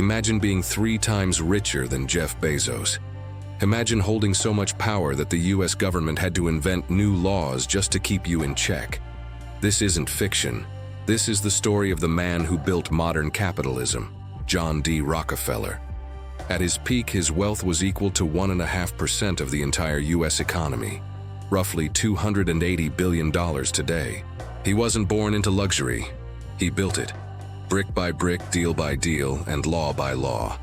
Imagine being 3 times richer than Jeff Bezos. Imagine holding so much power that the US government had to invent new laws just to keep you in check. This isn't fiction. This is the story of the man who built modern capitalism, John D. Rockefeller. At his peak, his wealth was equal to 1.5% of the entire US economy, roughly $280 billion today. He wasn't born into luxury. He built it, brick by brick, deal by deal, and law by law.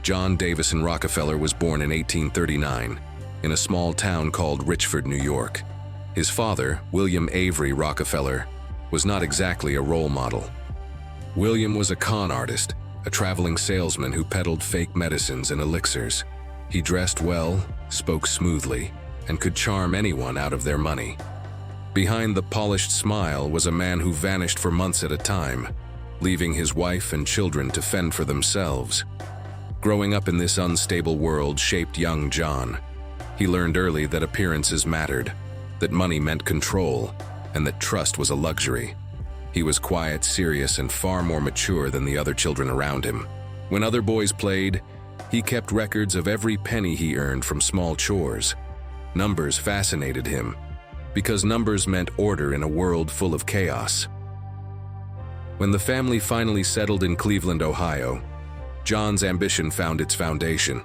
John Davison Rockefeller was born in 1839 in a small town called Richford, New York. His father, William Avery Rockefeller, was not exactly a role model. William was a con artist, a traveling salesman who peddled fake medicines and elixirs. He dressed well, spoke smoothly, and could charm anyone out of their money. Behind the polished smile was a man who vanished for months at a time, leaving his wife and children to fend for themselves. Growing up in this unstable world shaped young John. He learned early that appearances mattered, that money meant control, and that trust was a luxury. He was quiet, serious, and far more mature than the other children around him. When other boys played, he kept records of every penny he earned from small chores. Numbers fascinated him, because numbers meant order in a world full of chaos. When the family finally settled in Cleveland, Ohio, John's ambition found its foundation.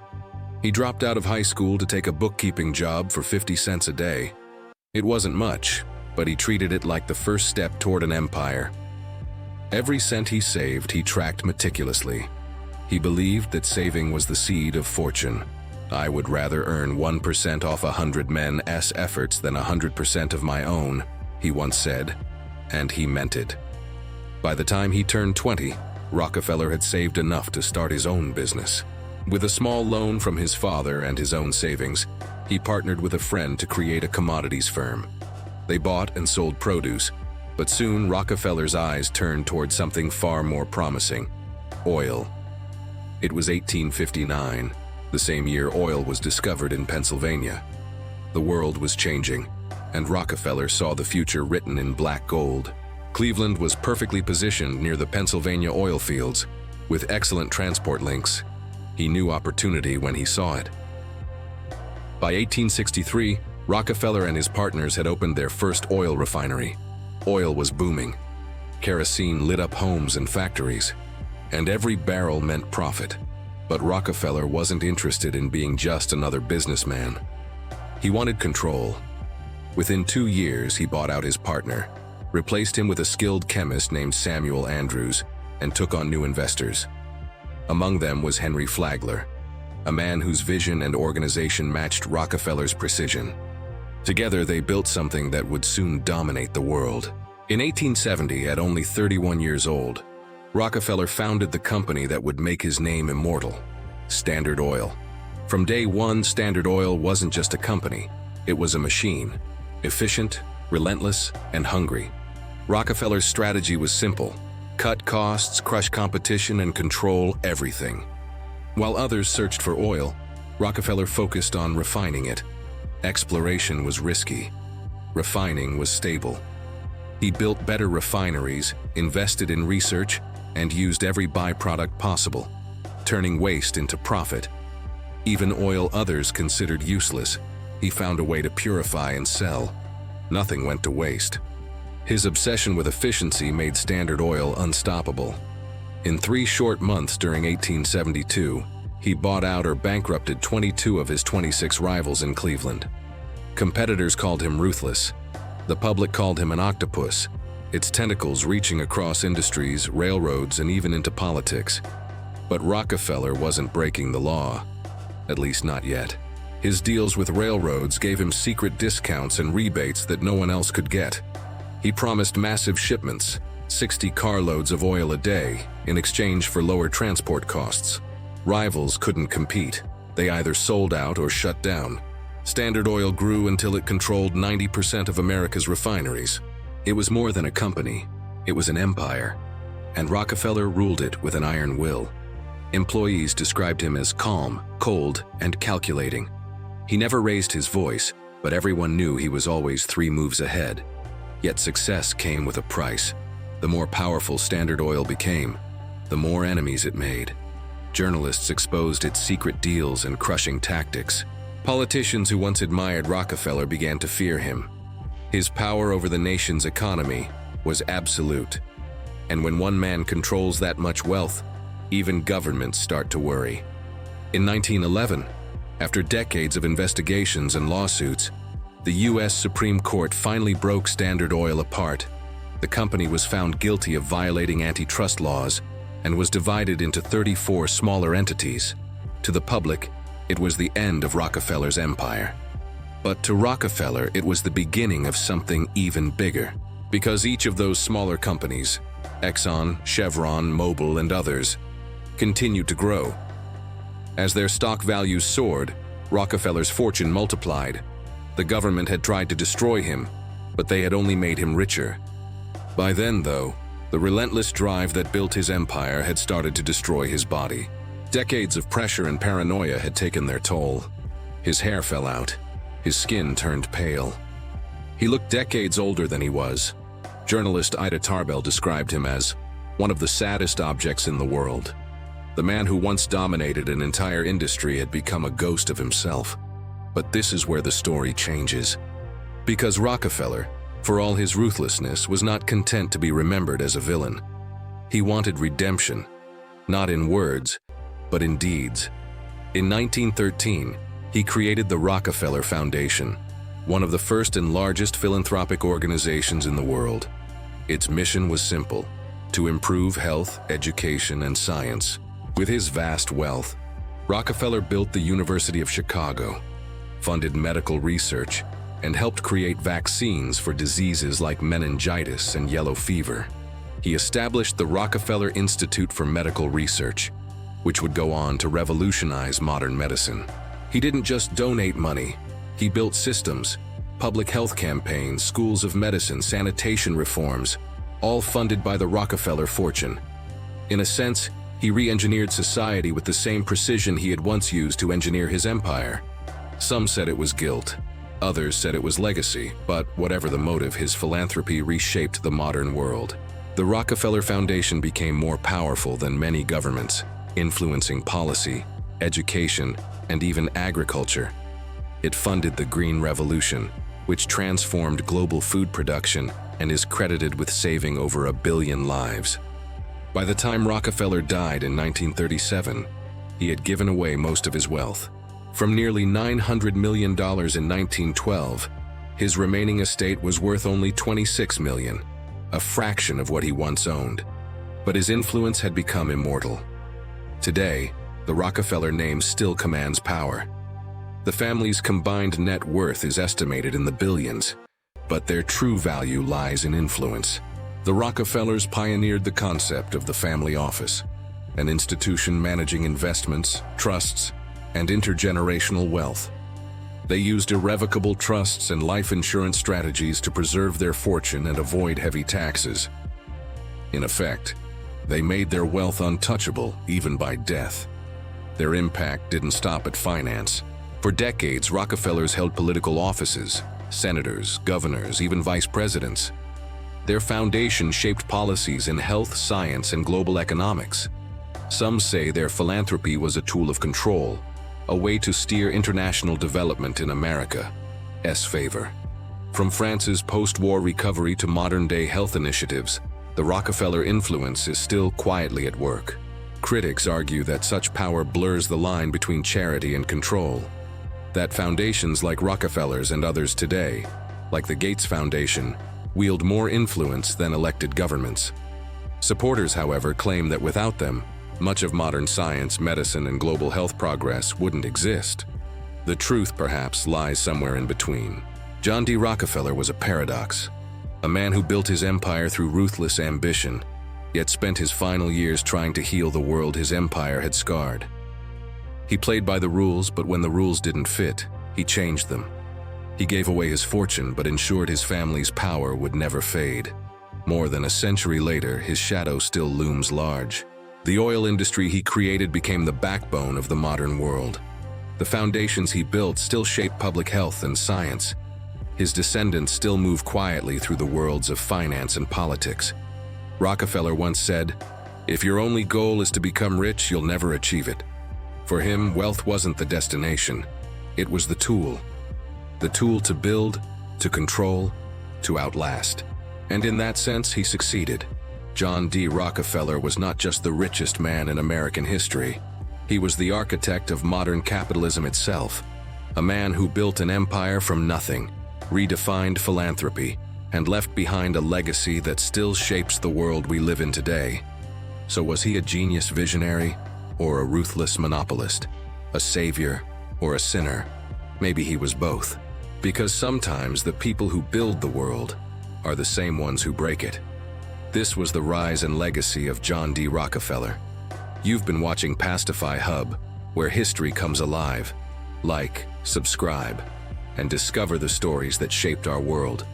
He dropped out of high school to take a bookkeeping job for 50 cents a day. It wasn't much, but he treated it like the first step toward an empire. Every cent he saved, he tracked meticulously. He believed that saving was the seed of fortune. "I would rather earn 1% off 100 men's efforts than 100% of my own," he once said, and he meant it. By the time he turned 20, Rockefeller had saved enough to start his own business. With a small loan from his father and his own savings, he partnered with a friend to create a commodities firm. They bought and sold produce, but soon Rockefeller's eyes turned toward something far more promising: oil. It was 1859, the same year oil was discovered in Pennsylvania. The world was changing, and Rockefeller saw the future written in black gold. Cleveland was perfectly positioned near the Pennsylvania oil fields, with excellent transport links. He knew opportunity when he saw it. By 1863, Rockefeller and his partners had opened their first oil refinery. Oil was booming. Kerosene lit up homes and factories, and every barrel meant profit. But Rockefeller wasn't interested in being just another businessman. He wanted control. Within 2 years, he bought out his partner, replaced him with a skilled chemist named Samuel Andrews, and took on new investors. Among them was Henry Flagler, a man whose vision and organization matched Rockefeller's precision. Together, they built something that would soon dominate the world. In 1870, at only 31 years old, Rockefeller founded the company that would make his name immortal: Standard Oil. From day one, Standard Oil wasn't just a company, it was a machine, efficient, relentless, and hungry. Rockefeller's strategy was simple: cut costs, crush competition, and control everything. While others searched for oil, Rockefeller focused on refining it. Exploration was risky. Refining was stable. He built better refineries, invested in research, and used every byproduct possible, turning waste into profit. Even oil others considered useless, he found a way to purify and sell. Nothing went to waste. His obsession with efficiency made Standard Oil unstoppable. In 3 short months during 1872, he bought out or bankrupted 22 of his 26 rivals in Cleveland. Competitors called him ruthless. The public called him an octopus, its tentacles reaching across industries, railroads, and even into politics. But Rockefeller wasn't breaking the law, at least not yet. His deals with railroads gave him secret discounts and rebates that no one else could get. He promised massive shipments, 60 carloads of oil a day, in exchange for lower transport costs. Rivals couldn't compete. They either sold out or shut down. Standard Oil grew until it controlled 90% of America's refineries. It was more than a company, it was an empire. And Rockefeller ruled it with an iron will. Employees described him as calm, cold, and calculating. He never raised his voice, but everyone knew he was always 3 moves ahead. Yet success came with a price. The more powerful Standard Oil became, the more enemies it made. Journalists exposed its secret deals and crushing tactics. Politicians who once admired Rockefeller began to fear him. His power over the nation's economy was absolute. And when one man controls that much wealth, even governments start to worry. In 1911, after decades of investigations and lawsuits, the U.S. Supreme Court finally broke Standard Oil apart. The company was found guilty of violating antitrust laws and was divided into 34 smaller entities. To the public, it was the end of Rockefeller's empire. But to Rockefeller, it was the beginning of something even bigger. Because each of those smaller companies, Exxon, Chevron, Mobil, and others, continued to grow. As their stock values soared, Rockefeller's fortune multiplied. The government had tried to destroy him, but they had only made him richer. By then, though, the relentless drive that built his empire had started to destroy his body. Decades of pressure and paranoia had taken their toll. His hair fell out. His skin turned pale. He looked decades older than he was. Journalist Ida Tarbell described him as one of the saddest objects in the world. The man who once dominated an entire industry had become a ghost of himself. But this is where the story changes. Because Rockefeller, for all his ruthlessness, was not content to be remembered as a villain. He wanted redemption, not in words, but in deeds. In 1913, he created the Rockefeller Foundation, one of the first and largest philanthropic organizations in the world. Its mission was simple: to improve health, education, and science. With his vast wealth, Rockefeller built the University of Chicago, funded medical research, and helped create vaccines for diseases like meningitis and yellow fever. He established the Rockefeller Institute for Medical Research, which would go on to revolutionize modern medicine. He didn't just donate money, he built systems, public health campaigns, schools of medicine, sanitation reforms, all funded by the Rockefeller fortune. In a sense, he re-engineered society with the same precision he had once used to engineer his empire. Some said it was guilt. Others said it was legacy, but whatever the motive, his philanthropy reshaped the modern world. The Rockefeller Foundation became more powerful than many governments, influencing policy, education, and even agriculture. It funded the Green Revolution, which transformed global food production and is credited with saving over 1 billion lives. By the time Rockefeller died in 1937, he had given away most of his wealth. From nearly $900 million in 1912, his remaining estate was worth only $26 million, a fraction of what he once owned. But his influence had become immortal. Today, the Rockefeller name still commands power. The family's combined net worth is estimated in the billions, but their true value lies in influence. The Rockefellers pioneered the concept of the family office, an institution managing investments, trusts, and intergenerational wealth. They used irrevocable trusts and life insurance strategies to preserve their fortune and avoid heavy taxes. In effect, they made their wealth untouchable even by death. Their impact didn't stop at finance. For decades, Rockefellers held political offices, senators, governors, even vice presidents. Their foundation shaped policies in health, science, and global economics. Some say their philanthropy was a tool of control, a way to steer international development in America's favor. From France's post-war recovery to modern-day health initiatives, the Rockefeller influence is still quietly at work. Critics argue that such power blurs the line between charity and control, that foundations like Rockefeller's and others today, like the Gates Foundation, wield more influence than elected governments. Supporters, however, claim that without them, much of modern science, medicine, and global health progress wouldn't exist. The truth, perhaps, lies somewhere in between. John D. Rockefeller was a paradox, a man who built his empire through ruthless ambition, yet spent his final years trying to heal the world his empire had scarred. He played by the rules, but when the rules didn't fit, he changed them. He gave away his fortune, but ensured his family's power would never fade. More than a century later, his shadow still looms large. The oil industry he created became the backbone of the modern world. The foundations he built still shape public health and science. His descendants still move quietly through the worlds of finance and politics. Rockefeller once said, If your only goal is to become rich, you'll never achieve it. For him, wealth wasn't the destination. It was the tool. The tool to build, to control, to outlast. And in that sense, he succeeded. John D. Rockefeller was not just the richest man in American history. He was the architect of modern capitalism itself. A man who built an empire from nothing, redefined philanthropy, and left behind a legacy that still shapes the world we live in today. So was he a genius visionary, or a ruthless monopolist? A savior, or a sinner? Maybe he was both. Because sometimes the people who build the world are the same ones who break it. This was the rise and legacy of John D. Rockefeller. You've been watching Pastify Hub, where history comes alive. Like, subscribe, and discover the stories that shaped our world.